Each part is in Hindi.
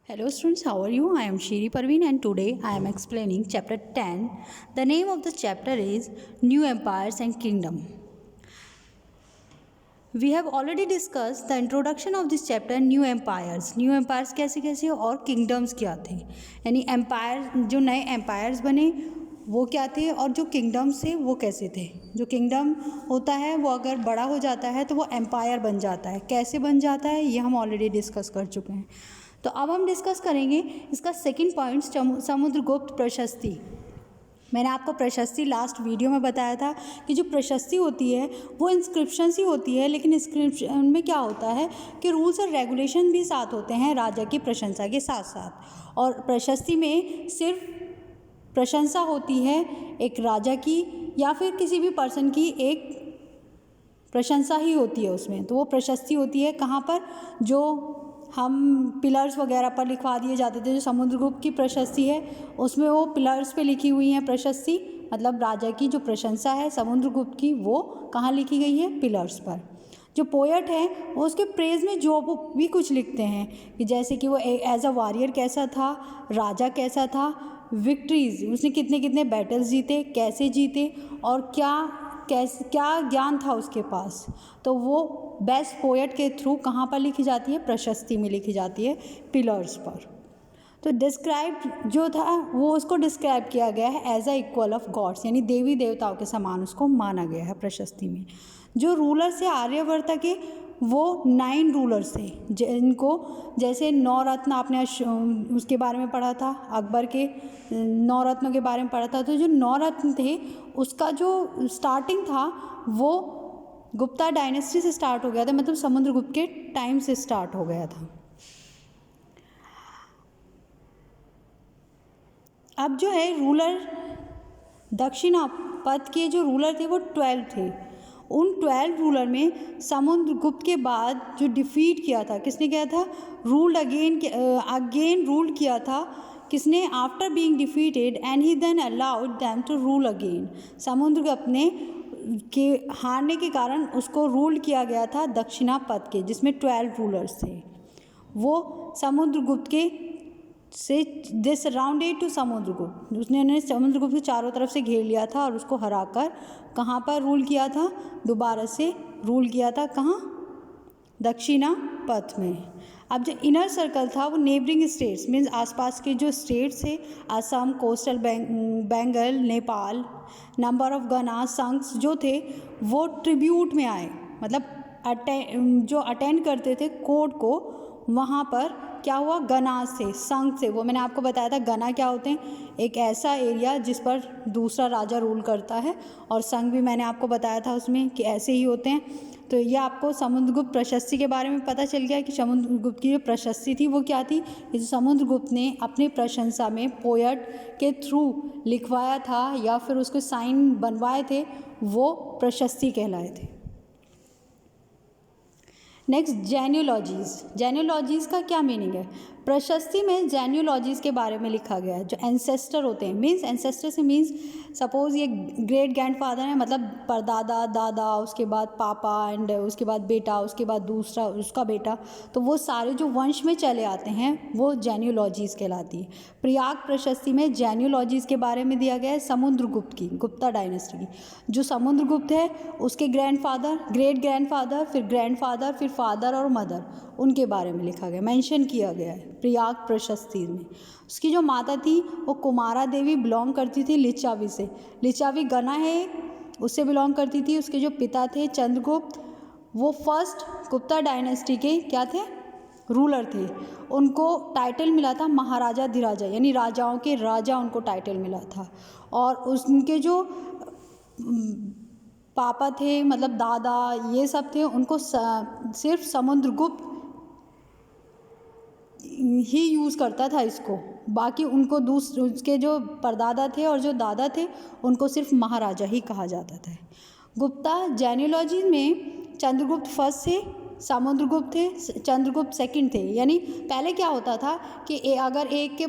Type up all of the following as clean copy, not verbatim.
Hello students, how are you? I am Shiri Parveen and today I am explaining chapter 10. The name of the chapter is New Empires and Kingdom. We have already discussed the introduction of this chapter New Empires. New Empires कैसे कैसे और Kingdoms क्या थे, यानी एम्पायर जो नए एम्पायर्स बने वो क्या थे और जो किंगडम्स थे वो कैसे थे। जो किंगडम होता है वो अगर बड़ा हो जाता है तो वो एम्पायर बन जाता है, कैसे बन जाता है ये हम ऑलरेडी डिस्कस कर चुके हैं। तो अब हम डिस्कस करेंगे इसका सेकंड पॉइंट, समुद्रगुप्त प्रशस्ति। मैंने आपको प्रशस्ति लास्ट वीडियो में बताया था कि जो प्रशस्ति होती है वो इंस्क्रिप्शन ही होती है, लेकिन इंस्क्रिप्शन में क्या होता है कि रूल्स और रेगुलेशन भी साथ होते हैं राजा की प्रशंसा के साथ साथ। और प्रशस्ति में सिर्फ प्रशंसा होती है एक राजा की या फिर किसी भी पर्सन की एक प्रशंसा ही होती है उसमें, तो वो प्रशस्ति होती है कहाँ पर, जो हम पिलर्स वगैरह पर लिखवा दिए जाते थे। जो समुद्रगुप्त की प्रशस्ति है उसमें वो पिलर्स पे लिखी हुई हैं प्रशस्ति, मतलब राजा की जो प्रशंसा है समुद्रगुप्त की वो कहाँ लिखी गई है, पिलर्स पर। जो पोएट है वो उसके प्रेज में जो भी कुछ लिखते हैं कि जैसे कि वो एज अ वॉरियर कैसा था, राजा कैसा था, विक्ट्रीज उसने कितने कितने बैटल्स जीते, कैसे जीते और क्या ज्ञान था उसके पास, तो वो बेस्ट पोएट के थ्रू कहाँ पर लिखी जाती है, प्रशस्ति में लिखी जाती है, पिलर्स पर। तो डिस्क्राइब जो था वो उसको डिस्क्राइब किया गया है as a equal of gods, यानी देवी देवताओं के समान उसको माना गया है प्रशस्ति में। जो रूलर्स है आर्यवर्त के वो 9 रूलर्स थे, जिनको जैसे 9 रत्न आपने उसके बारे में पढ़ा था, अकबर के 9 रत्नों के बारे में पढ़ा था। तो जो 9 रत्न थे उसका जो स्टार्टिंग था वो गुप्ता डायनेस्टी से स्टार्ट हो गया था, मतलब समुद्रगुप्त के टाइम से स्टार्ट हो गया था। अब जो है रूलर दक्षिणापथ के जो रूलर थे वो 12 थे। उन 12 रूलर में समुद्रगुप्त के बाद जो डिफीट किया था, किसने किया था, रूल्ड अगेन रूल किया था किसने, after being defeated and he then allowed them to rule again. Samudragupta ने के हारने के कारण उसको रूल किया गया था दक्षिणापथ के, जिसमें 12 रूलर्स थे। वो समुद्रगुप्त के से दे सराउंडेड टू समुद्रगुप्त, उसने समुद्रगुप्त को चारों तरफ से घेर लिया था और उसको हराकर कहाँ पर रूल किया था, दोबारा से रूल किया था कहाँ, दक्षिणापथ में। अब जो इनर सर्कल था वो नेबरिंग स्टेट्स मीन्स आसपास के जो स्टेट्स थे, Assam, coastal Bengal, Nepal, number of गना संघ्स जो थे वो ट्रिब्यूट में आए, मतलब जो अटेंड करते थे कोर्ट को, वहाँ पर क्या हुआ, गना से, संघ से। वो मैंने आपको बताया था गना क्या होते हैं, एक ऐसा एरिया जिस पर दूसरा राजा रूल करता है, और संघ भी मैंने आपको बताया था उसमें कि ऐसे ही होते हैं। तो ये आपको समुद्रगुप्त प्रशस्ति के बारे में पता चल गया कि समुद्रगुप्त की जो प्रशस्ति थी वो क्या थी, कि समुद्रगुप्त ने अपनी प्रशंसा में पोएट के थ्रू लिखवाया था या फिर उसके साइन बनवाए थे, वो प्रशस्ति कहलाए थे। नेक्स्ट जेन्यूलॉजीज़। जेन्यूलॉजीज़ का क्या मीनिंग है, प्रशस्ति में जेन्यूलॉजीज़ के बारे में लिखा गया है। जो एंसेस्टर होते हैं, मीन्स एंसेस्टर से मीन्स सपोज ये ग्रेट ग्रैंडफादर है, मतलब परदादा, दादा, उसके बाद पापा एंड उसके बाद बेटा, उसके बाद दूसरा उसका बेटा, तो वो सारे जो वंश में चले आते हैं वो जेन्यूलॉजीज़ कहलाती है। प्रयाग प्रशस्ति में जेन्यूलॉजीज़ के बारे में दिया गया है समुद्रगुप्त की, गुप्ता डायनेस्टी की। जो समुद्रगुप्त है उसके ग्रैंडफादर, ग्रेट ग्रैंडफादर, फिर ग्रैंडफादर, फिर फादर और मदर, उनके बारे में लिखा गया, मेंशन किया गया है प्रयाग प्रशस्ति में। उसकी जो माता थी वो कुमारा देवी बिलोंग करती थी लिच्छावी से, लिच्छावी गना है उससे बिलोंग करती थी। उसके जो पिता थे चंद्रगुप्त, वो फर्स्ट गुप्ता डायनेस्टी के क्या थे, रूलर थे। उनको टाइटल मिला था महाराजा धिराजा, यानी राजाओं के राजा उनको टाइटल मिला था। और उनके जो पापा थे, मतलब दादा, ये सब थे, उनको सिर्फ समुद्रगुप्त ही यूज़ करता था इसको, बाकी उनको उसके जो परदादा थे और जो दादा थे उनको सिर्फ महाराजा ही कहा जाता था। गुप्ता जेन्यूलॉजी में चंद्रगुप्त फर्स्ट थे, समुद्रगुप्त थे, चंद्रगुप्त सेकंड थे। यानी पहले क्या होता था कि अगर एक के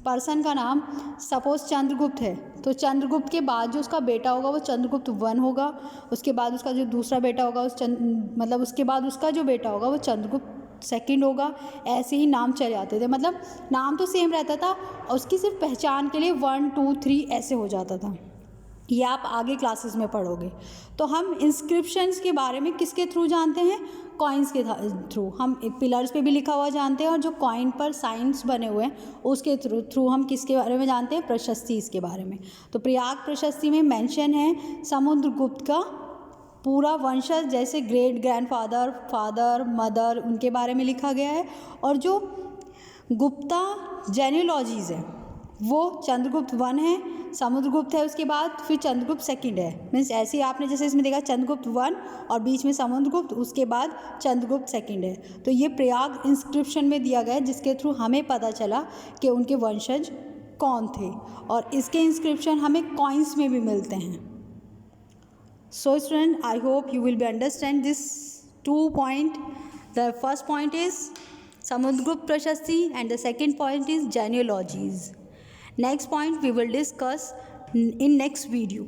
पर्सन का नाम सपोज चंद्रगुप्त है तो चंद्रगुप्त के बाद जो उसका बेटा होगा वो चंद्रगुप्त 1 होगा, उसके बाद उसका जो दूसरा बेटा होगा मतलब उसके बाद उसका जो बेटा होगा वो चंद्रगुप्त सेकंड होगा, ऐसे ही नाम चले जाते थे, मतलब नाम तो सेम रहता था और उसकी सिर्फ पहचान के लिए 1 2 3 ऐसे हो जाता था। ये आप आगे क्लासेस में पढ़ोगे। तो हम इंस्क्रिप्शंस के बारे में किसके थ्रू जानते हैं? कॉइन्स के थ्रू। हम पिलर्स पे भी लिखा हुआ जानते हैं और जो कॉइन पर साइंस बने हुए हैं उसके थ्रू हम किसके बारे में जानते हैं? प्रशस्ति इसके बारे में। तो प्रयाग प्रशस्ति में मेंशन है समुद्रगुप्त का पूरा वंशज, जैसे ग्रेट ग्रैंडफादर, फादर, मदर, उनके बारे में लिखा गया है। और जो गुप्ता जेन्योलॉजीज़ है वो चंद्रगुप्त 1 है, समुद्रगुप्त है उसके बाद, फिर चंद्रगुप्त 2 है। मीन्स ऐसे ही आपने जैसे इसमें देखा चंद्रगुप्त 1 और बीच में समुद्रगुप्त, उसके बाद चंद्रगुप्त 2 है। तो ये प्रयाग इंस्क्रिप्शन में दिया गया है जिसके थ्रू हमें पता चला कि उनके वंशज कौन थे, और इसके इंस्क्रिप्शन हमें कॉइन्स में भी मिलते हैं। So student, I hope you will be understand this 2 point. The first point is Samudragupta Prashasti and the second point is genealogies. Next point we will discuss in next video.